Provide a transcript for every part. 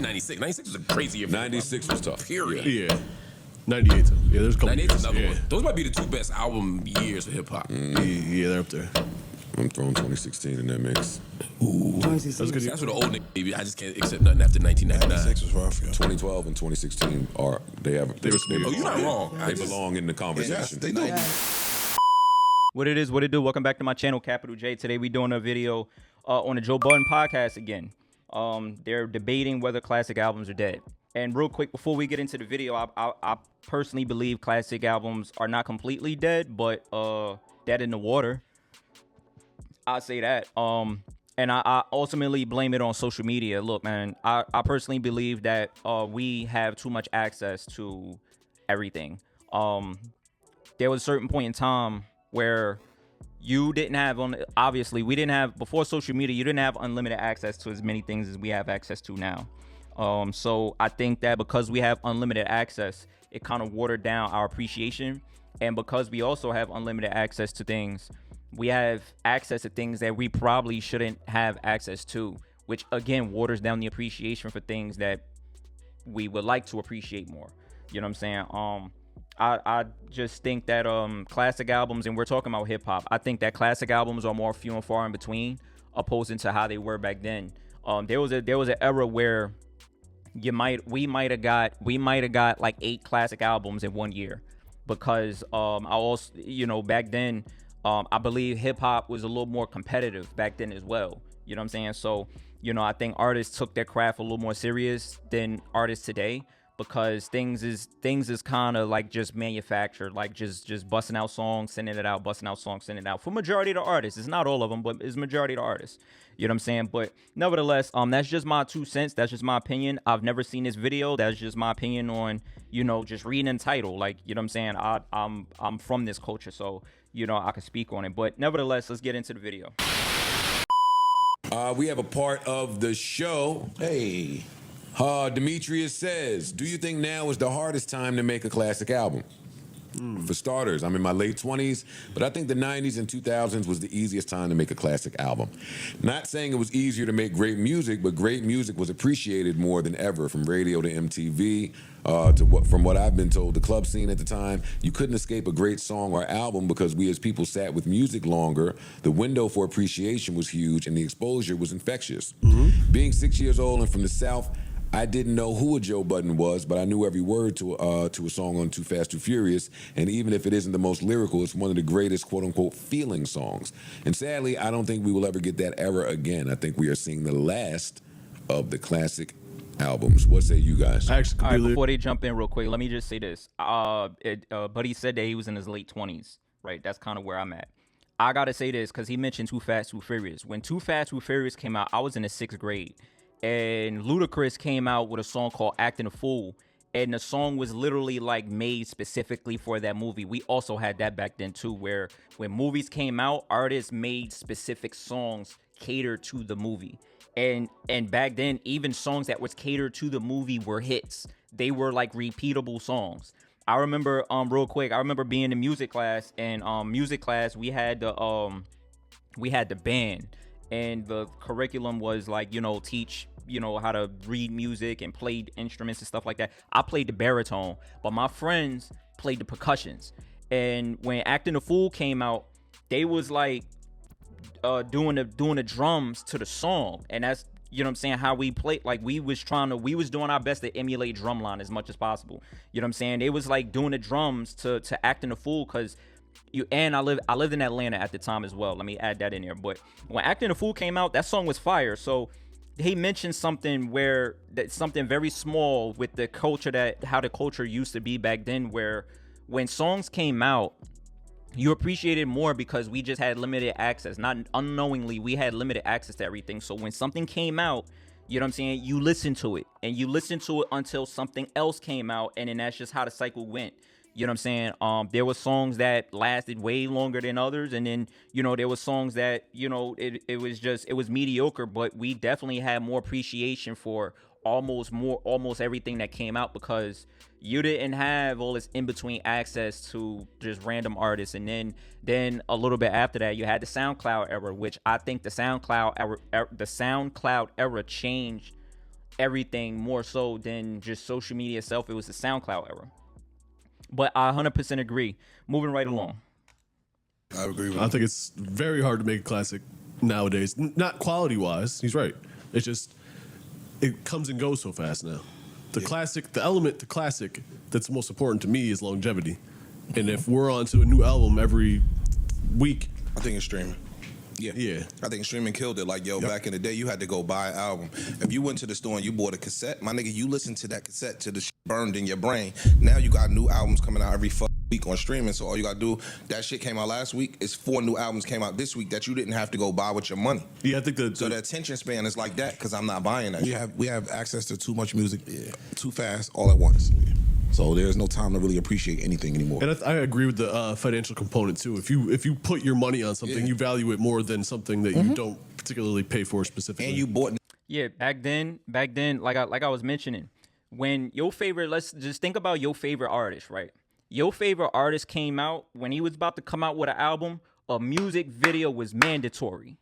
96. 96 was a crazy year. 96 was tough. Period. Yeah. 98 too. Yeah, there's a couple 98 years. is another Yeah. one. Those might be the two best album years for hip hop. Yeah, they're up there. I'm throwing 2016 in that mix. Ooh. That's good. That's what the old nigga. I just can't accept nothing after 1999. 96 was rough, yo. 2012 and 2016 are they Oh, you're not wrong. They belong in the conversation. They do. What it is, what it do. Welcome back to my channel, Capital J. Today we doing a video on the Joe Budden podcast again. They're debating whether classic albums are dead. And real quick, before we get into the video, I personally believe classic albums are not completely dead, but dead in the water. I say that. And I ultimately blame it on social media. Look, man, I personally believe that we have too much access to everything. There was a certain point in time where you didn't have, obviously, we didn't have, before social media, you didn't have unlimited access to as many things as we have access to now. So I think that because we have unlimited access, it kind of watered down our appreciation. And because we also have unlimited access to things, we have access to things that we probably shouldn't have access to, which again waters down the appreciation for things that we would like to appreciate more. You know what I'm saying? I just think that classic albums, and we're talking about hip hop, I think that classic albums are more few and far in between, opposing to how they were back then. There was an era where we might have got like 8 classic albums in 1 year, because I also, you know, back then I believe hip hop was a little more competitive back then as well. You know what I'm saying? So, you know, I think artists took their craft a little more serious than artists today, because things is kind of like just manufactured, like just busting out songs, sending it out, busting out songs, sending it out. For majority of the artists, it's not all of them, but it's majority of the artists. You know what I'm saying? But nevertheless, that's just my 2 cents. That's just my opinion. I've never seen this video. That's just my opinion on, you know, just reading the title. Like, you know what I'm saying? I'm from this culture, so, you know, I can speak on it. But nevertheless, let's get into the video. We have a part of the show. Hey. Demetrius says, do you think now is the hardest time to make a classic album? For starters, I'm in my late 20s, but I think the 90s and 2000s was the easiest time to make a classic album. Not saying it was easier to make great music, but great music was appreciated more than ever, from radio to MTV, from what I've been told, the club scene at the time. You couldn't escape a great song or album because we as people sat with music longer. The window for appreciation was huge, and the exposure was infectious. Being 6 years old and from the South, I didn't know who a Joe Budden was, but I knew every word to a song on Too Fast, Too Furious. And even if it isn't the most lyrical, it's one of the greatest quote-unquote feeling songs. And sadly, I don't think we will ever get that era again. I think we are seeing the last of the classic albums. What say you guys? All right, before they jump in real quick, let me just say this. Buddy said that he was in his late 20s, right? That's kind of where I'm at. I got to say this because he mentioned Too Fast, Too Furious. When Too Fast, Too Furious came out, I was in the 6th grade. And Ludacris came out with a song called Acting a Fool. And the song was literally like made specifically for that movie. We also had that back then too, where when movies came out, artists made specific songs catered to the movie. And back then, even songs that was catered to the movie were hits. They were like repeatable songs. I remember, real quick, I remember being in music class, and music class we had the band, and the curriculum was like, you know, teach, you know, how to read music and play instruments and stuff like that. I played the baritone, but my friends played the percussions. And when Acting a Fool came out, they was like doing the drums to the song, and that's, you know what I'm saying, how we played. Like we was doing our best to emulate drumline as much as possible. You know what I'm saying? They was like doing the drums to Acting a Fool, because I lived in Atlanta at the time as well. Let me add that in there. But when Acting a Fool came out, that song was fire. So he mentioned something something very small with the culture, how the culture used to be back then, where when songs came out, you appreciated more because we just had limited access. Not unknowingly, we had limited access to everything. So when something came out, you know what I'm saying, you listen to it, and you listen to it until something else came out, and then that's just how the cycle went. You know what I'm saying? There were songs that lasted way longer than others, and then, you know, there were songs that, you know, it was mediocre, but we definitely had more appreciation for almost everything that came out, because you didn't have all this in-between access to just random artists. And then a little bit after that, you had the SoundCloud era, which I think the SoundCloud era changed everything more so than just social media itself. It was the SoundCloud era. But I 100% agree. Moving right along. I agree with I think it's very hard to make a classic nowadays. Not quality wise. He's right. It's just it comes and goes so fast now. The classic, the element, the classic that's most important to me is longevity. And if we're on to a new album every week, I think it's streaming. yeah. I think streaming killed it. Like, back in the day, you had to go buy an album. If you went to the store and you bought a cassette, my nigga, you listened to that cassette till the shit burned in your brain. Now you got new albums coming out every week on streaming, so all you gotta do, that shit came out last week, it's 4 new albums came out this week that you didn't have to go buy with your money. Yeah, I think so the attention span is like that because I'm not buying that shit. We have access to too much music too fast all at once. So there's no time to really appreciate anything anymore. And I agree with the financial component too. If you put your money on something, you value it more than something that you don't particularly pay for specifically. And you bought. Yeah, back then, like I was mentioning, when your favorite, let's just think about your favorite artist, right? Your favorite artist came out when he was about to come out with an album. A music video was mandatory.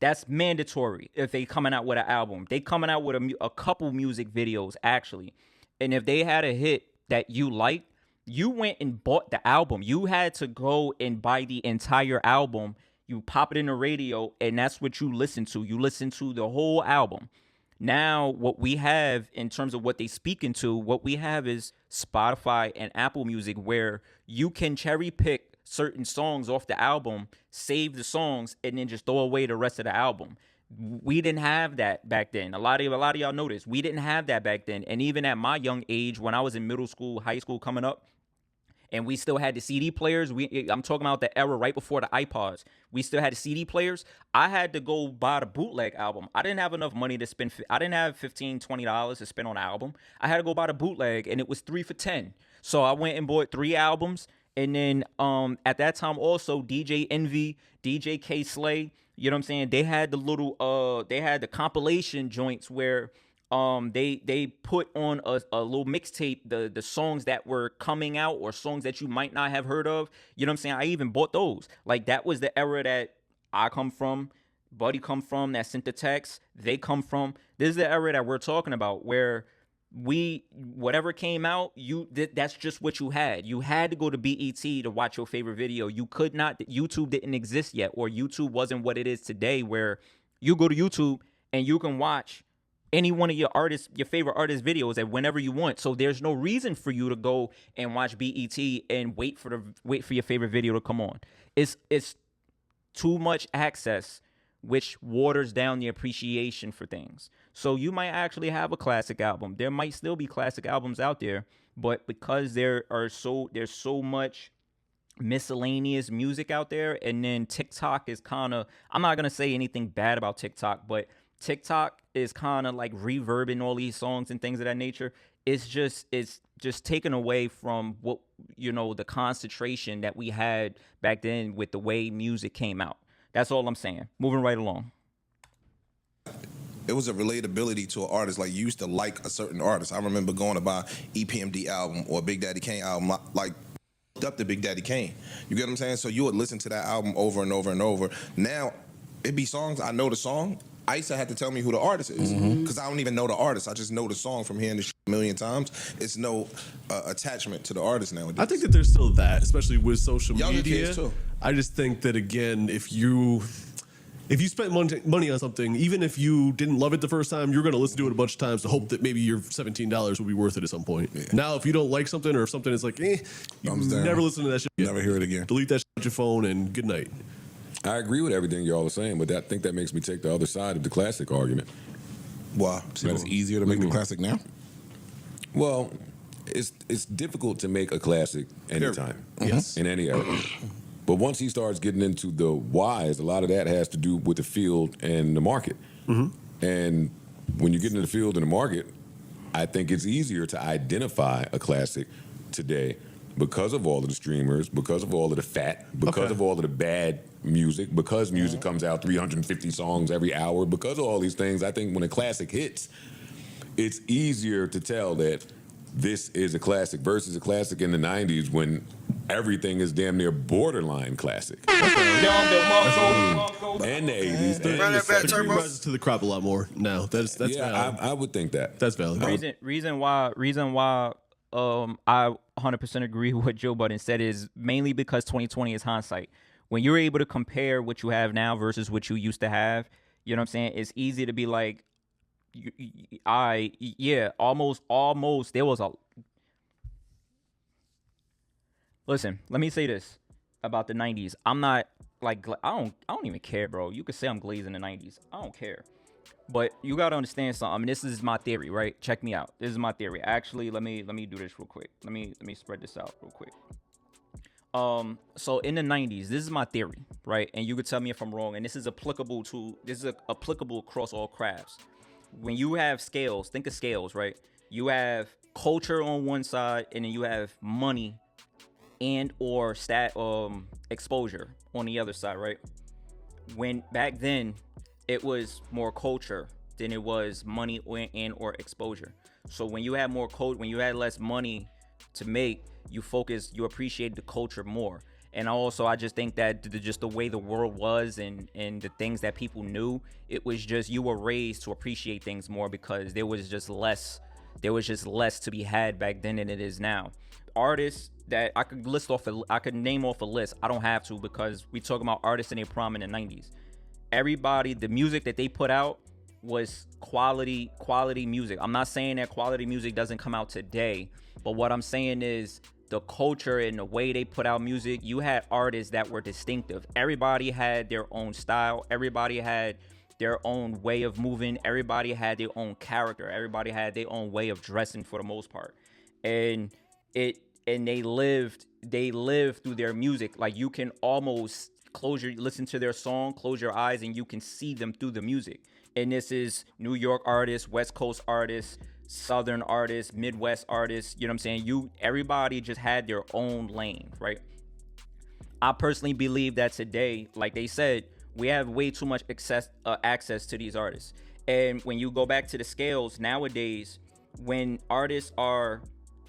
That's mandatory if they coming out with an album. They coming out with a couple music videos actually, and if they had a hit that you liked, you went and bought the album. You had to go and buy the entire album. You pop it in the radio, and that's what you listen to. You listen to the whole album. Now, what we have in terms of what they speak into, what we have is Spotify and Apple Music, where you can cherry pick certain songs off the album, save the songs, and then just throw away the rest of the album. We didn't have that back then. A lot of y'all know this. We didn't have that back then. And even at my young age, when I was in middle school, high school coming up, and we still had the CD players. I'm talking about the era right before the iPods. We still had the CD players. I had to go buy the bootleg album. I didn't have enough money to spend. I didn't have $15, $20 to spend on an album. I had to go buy the bootleg, and it was 3 for $10. So I went and bought 3 albums. And then at that time also, DJ Envy, DJ K Slay, you know what I'm saying? They had the little they had the compilation joints where they put on a little mixtape, the songs that were coming out or songs that you might not have heard of. You know what I'm saying? I even bought those. Like, that was the era that I come from, Buddy come from, that sent the text, they come from. This is the era that we're talking about, where whatever came out, that's just what you had. You had to go to BET to watch your favorite video. You could not. YouTube didn't exist yet, or YouTube wasn't what it is today, where you go to YouTube and you can watch any one of your favorite artist videos at whenever you want. So there's no reason for you to go and watch BET and wait for your favorite video to come on. It's too much access, which waters down the appreciation for things. So you might actually have a classic album. There might still be classic albums out there, but because there's so much miscellaneous music out there, and then TikTok is kind of, I'm not going to say anything bad about TikTok, but TikTok is kind of like reverbing all these songs and things of that nature. It's just taken away from what, the concentration that we had back then with the way music came out. That's all I'm saying. Moving right along. It was a relatability to an artist. Like, you used to like a certain artist. I remember going to buy EPMD album or Big Daddy Kane album, like up to Big Daddy Kane. You get what I'm saying? So you would listen to that album over and over and over. Now, it be songs, I know the song. Issa had to tell me who the artist is, because I don't even know the artist. I just know the song from hearing the shit a million times. It's no attachment to the artist nowadays. I think that there's still that, especially with social Younger media. kids too. I just think that, again, if you spent money on something, even if you didn't love it the first time, you're going to listen to it a bunch of times to hope that maybe your $17 will be worth it at some point. Yeah. Now, if you don't like something, or if something is like, you never listen to that shit again. Never hear it again. Delete that shit on your phone and good night. I agree with everything y'all are saying, but I think that makes me take the other side of the classic argument. Why? So it's easier to make the classic now? Well, it's difficult to make a classic anytime, Yes, in any era. But once he starts getting into the whys, a lot of that has to do with the field and the market. And when you get into the field and the market, I think it's easier to identify a classic today because of all of the streamers, because of all of the fat, because of all of the bad music, because music comes out 350 songs every hour, because of all these things. I think when a classic hits, it's easier to tell that this is a classic versus a classic in the 90s when everything is damn near borderline classic. And the 80s. And Run the that back, 70s. Turbo. Rises to the crop a lot more now. That's Yeah, valid. I would think that. That's valid. Reason why I 100% agree with what Joe Budden said is mainly because 2020 is hindsight. When you're able to compare what you have now versus what you used to have, you know what I'm saying? It's easy to be like, almost there was a. Listen, let me say this about the 90s. I'm not like I don't even care, bro. You could say I'm glazing the 90s. I don't care. But you gotta understand something. I mean, this is my theory, right? Check me out. This is my theory. Actually, let me do this real quick. Let me spread this out real quick. So in the 90s, this is my theory, right? And you could tell me if I'm wrong. And this is applicable across all crafts. When you have scales, think of scales, right? You have culture on one side, and then you have money and or exposure on the other side, right? When back then it was more culture than it was money and or exposure. So when you had more when you had less money to make, you appreciate the culture more. And also, I just think that just the way the world was and the things that people knew, it was just you were raised to appreciate things more because there was just less to be had back then than it is now. Artists that I could name off a list. I don't have to because we talking about artists in their prime in the 90s. Everybody, the music that they put out was quality music. I'm not saying that quality music doesn't come out today, but what I'm saying is the culture and the way they put out music, you had artists that were distinctive. Everybody had their own style. Everybody had their own way of moving. Everybody had their own character. Everybody had their own way of dressing for the most part. And they lived through their music. Like you can almost listen to their song, close your eyes, and you can see them through the music. And this is New York artists, West Coast artists, Southern artists, Midwest artists. You know what I'm saying? Everybody just had their own lane, right? I personally believe that today, like they said, we have way too much access to these artists. And when you go back to the scales nowadays, when artists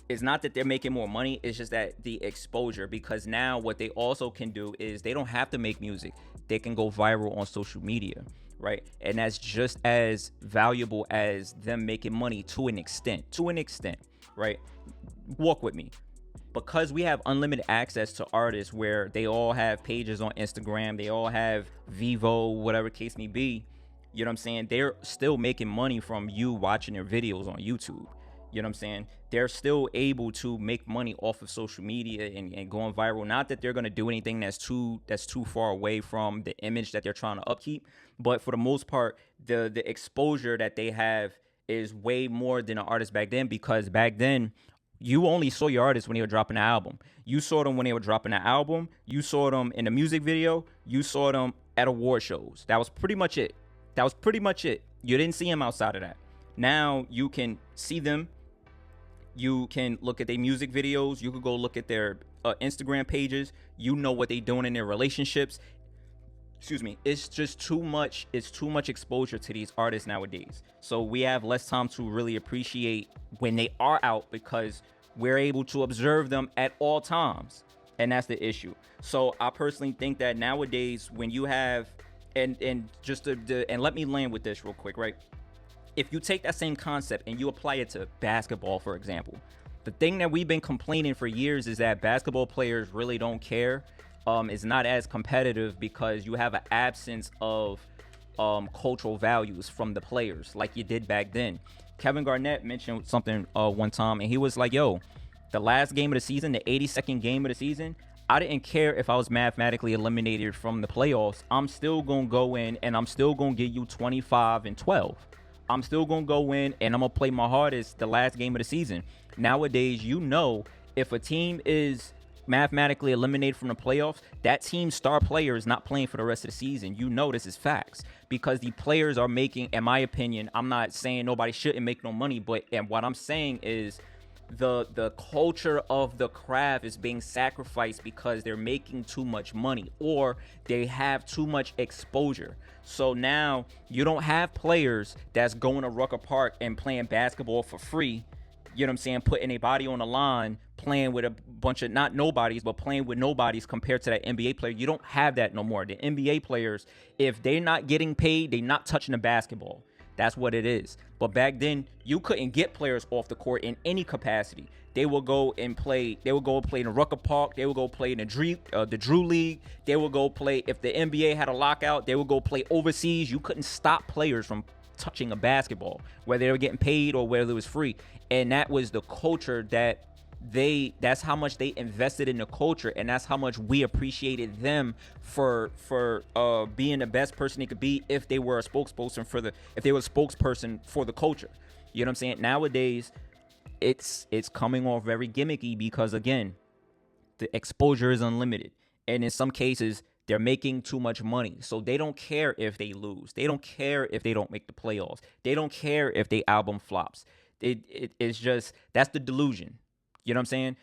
it's not that they're making more money, it's just that the exposure, because now what they also can do is they don't have to make music. They can go viral on social media, right? And that's just as valuable as them making money to an extent, right? Walk with me. Because we have unlimited access to artists where they all have pages on Instagram, they all have Vivo, whatever case may be, you know what I'm saying? They're still making money from you watching their videos on YouTube. You know what I'm saying? They're still able to make money off of social media and going viral. Not that they're going to do anything that's too far away from the image that they're trying to upkeep. But for the most part, the exposure that they have is way more than an artist back then, because back then, you only saw your artists when they were dropping an album. You saw them when they were dropping an album. You saw them in a music video. You saw them at award shows. That was pretty much it. You didn't see them outside of that. Now you can see them. You can look at their music videos. You could go look at their Instagram pages. You know what they're doing in their relationships. Excuse me. It's just too much. It's too much exposure to these artists nowadays. So we have less time to really appreciate when they are out because we're able to observe them at all times. And that's the issue. So I personally think that nowadays when you have, and let me land with this real quick, right? If you take that same concept and you apply it to basketball, for example, the thing that we've been complaining for years is that basketball players really don't care. It's not as competitive because you have an absence of cultural values from the players like you did back then. Kevin Garnett mentioned something one time, and he was like, yo, the last game of the season, the 82nd game of the season, I didn't care if I was mathematically eliminated from the playoffs. I'm still going to go in, and I'm still going to give you 25 and 12. I'm still going to go in and I'm going to play my hardest the last game of the season. Nowadays, you know, if a team is mathematically eliminated from the playoffs, that team's star player is not playing for the rest of the season. You know this is facts because the players are making, in my opinion, I'm not saying nobody shouldn't make no money, but and what I'm saying is the culture of the craft is being sacrificed because they're making too much money or they have too much exposure. So now you don't have players that's going to Rucker Park and playing basketball for free you know what I'm saying, putting a body on the line, playing with a bunch of not nobodies, but playing with nobodies compared to that NBA player. You don't have that no more. The NBA players, if they're not getting paid, they're not touching the basketball. That's what it is. But back then, you couldn't get players off the court in any capacity. They will go and play. They will go play in the Rucker Park. They will go play in the Drew League. They will go play. If the NBA had a lockout, they would go play overseas. You couldn't stop players from touching a basketball, whether they were getting paid or whether it was free. And that was the culture that's how much they invested in the culture, and that's how much we appreciated them for being the best person they could be if they were a spokesperson for the culture. You know what I'm saying? Nowadays, it's coming off very gimmicky because, again, the exposure is unlimited, and in some cases they're making too much money, so they don't care if they lose. They don't care if they don't make the playoffs. They don't care if their album flops. It's just, that's the delusion. You know what I'm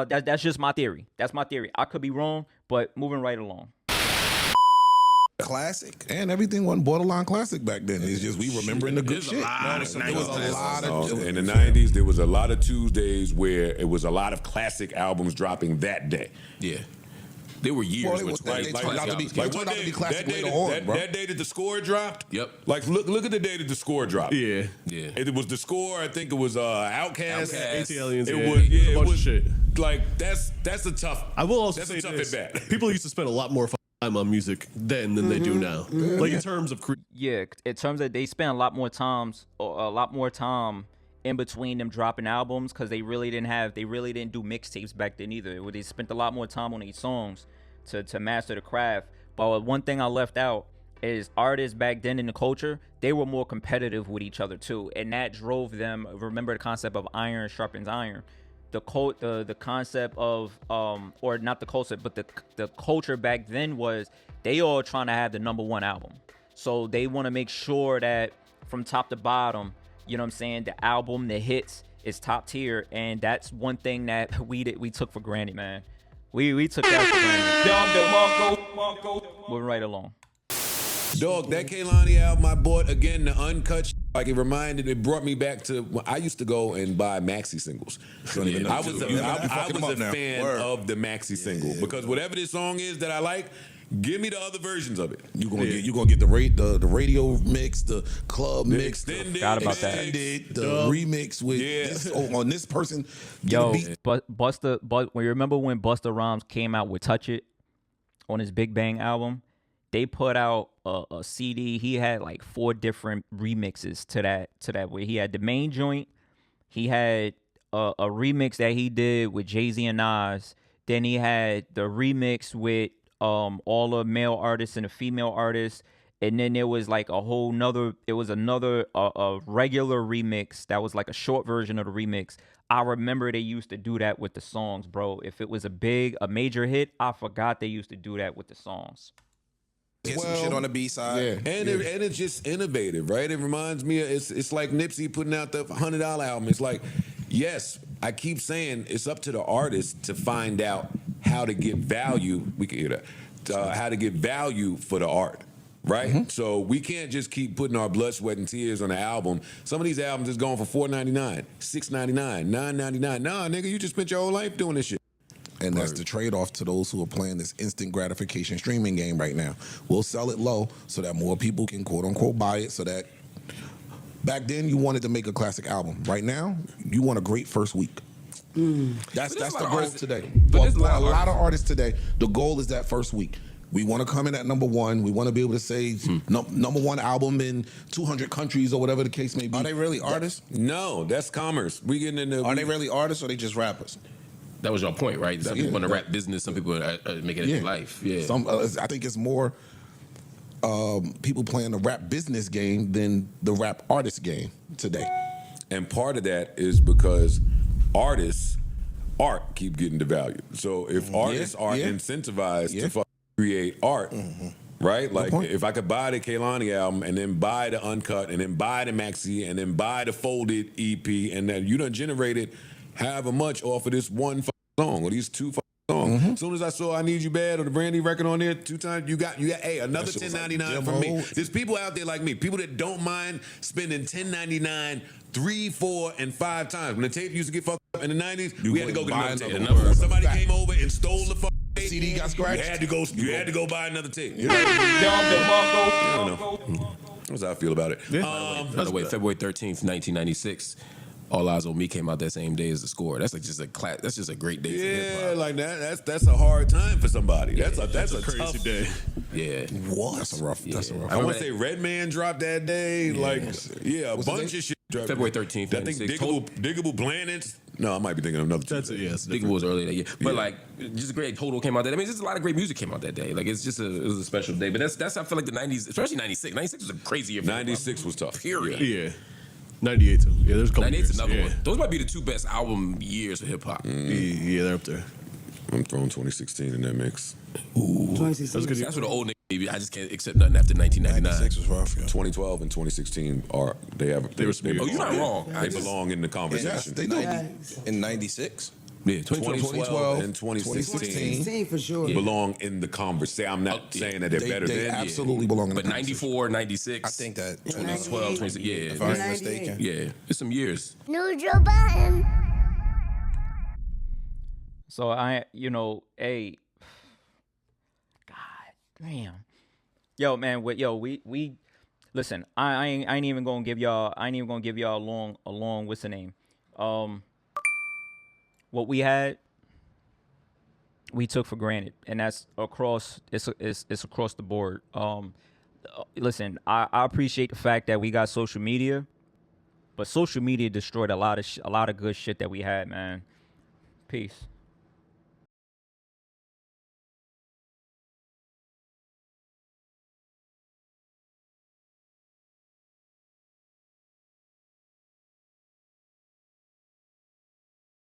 saying? That's just my theory. That's my theory. I could be wrong, but moving right along. Classic, and everything wasn't borderline classic back then. It's just we remembering the good shit. In the 90s, there was a lot of Tuesdays where it was a lot of classic albums dropping that day. Yeah. There were years with that day that the score dropped. Yep. Like look at the day that the score dropped. Yeah. It was the score. I think it was Outkast. ATLiens. It was shit. Like that's a tough. I will also that's say a tough this. at bat. People used to spend a lot more time on music then than they do now. Like in terms of In terms of they spent a lot more time in between them dropping albums, because they really didn't do mixtapes back then either. They spent a lot more time on these songs to master the craft. But one thing I left out is artists back then in the culture, they were more competitive with each other too, and that drove them. Remember the concept of iron sharpens iron. The concept of or not the concept, but the culture back then was they all trying to have the #1 album. So they want to make sure that from top to bottom, you know what I'm saying, the album, the hits is top tier, and that's one thing that we took for granted, man. We took that for granted. Moving right along. Dog, that Kehlani album I bought, again, the uncut, like it brought me back to when I used to go and buy maxi singles. I was a fan of the maxi single because whatever this song is that I like, give me the other versions of it. You gonna get the radio mix, the club mix, Forgot about that. The remix with this, on this person. Yo, but when you remember when Busta Rhymes came out with "Touch It" on his Big Bang album, they put out a CD. He had like 4 different remixes to that. Where he had the main joint, he had a remix that he did with Jay-Z and Nas. Then he had the remix with all the male artists and the female artists, and then there was like another regular remix that was like a short version of the remix. I remember they used to do that with the songs, bro. If it was a major hit, I forgot they used to do that with the songs. Get some shit on the B-side. And it's just innovative, right? It reminds me of, it's like Nipsey putting out the $100 album. It's like, yes, I keep saying it's up to the artist to find out how to get value. We can hear that. How to get value for the art, right? Mm-hmm. So we can't just keep putting our blood, sweat, and tears on the album. Some of these albums is going for $4.99, $6.99, $9.99. Nah, nigga, you just spent your whole life doing this shit. And that's the trade-off to those who are playing this instant gratification streaming game right now. We'll sell it low so that more people can quote-unquote buy it, so that back then you wanted to make a classic album. Right now, you want a great first week. That's the goal today. But a lot of artists today, the goal is that first week. We want to come in at #1. We want to be able to say #1 album in 200 countries or whatever the case may be. Are they really artists? No, that's commerce. We getting into. Are they really artists or are they just rappers? That was your point, right? Some people in the rap business, some people make it in life. Yeah. I think it's more people playing the rap business game than the rap artist game today. And part of that is because art keep getting devalued. So if artists are incentivized to create art, right? Like if I could buy the Kehlani album and then buy the uncut and then buy the maxi and then buy the folded EP, and then you done generated however much off of this one song or these 2 song. As soon as I saw I Need You Bad or the Brandy record on there 2 times, you got hey, another That shit was like $10.99 from me. demo. There's people out there like me, people that don't mind spending $10.99 3, 4, and 5 times. When the tape used to get fucked up in the 90s, we had to go get another tape. another Somebody fact. came over and stole the fucking tape. CD got scratched. You had to go buy another tape. That's how I feel about it. By the way, February 13th, 1996, All Eyes on Me came out that same day as The Score. That's like just that's just a great day for hip Yeah, hop. like that's a hard time for somebody. That's a Crazy tough day. Yeah. What? That's a rough. That's a rough. I want to say Redman dropped that day. Like, a bunch of shit. dropped. February 13th, I think 96. Diggable Planets. No, I might be thinking of another. That's it. Yes. Big was earlier that year, but like just great. Total came out that. I mean, just a lot of great music came out that day. Like it was a special day. But that's I feel like the 90s, especially 96. 96 was a crazy year. For 96 was tough. Period. Yeah. 98 too. Yeah, there's a couple 98's years. another Yeah. one. Those might be the 2 best album years of hip hop. Yeah, they're up there. I'm throwing 2016 in that mix. That's good. That's what the old nigga. I just can't accept nothing after 1999. 96 was rough, yeah. 2012 and 2016 They were speaking. Oh, you're not wrong. They belong in the conversation. Yes, they do. In 96? Yeah, 2012 and 2016 16 for sure. belong in the conversation. I'm not saying that they're better They than. absolutely belong in the But 94, 96. I think that 2012, 26. Yeah. if I'm not mistaken. Yeah. It's some years. Neutral button. So hey, God damn, yo, man, we listen. I ain't even gonna give y'all. A long. What's the name? What we had, we took for granted, and that's across. It's across the board. Listen, I appreciate the fact that we got social media, but social media destroyed a lot of good shit that we had, man. Peace.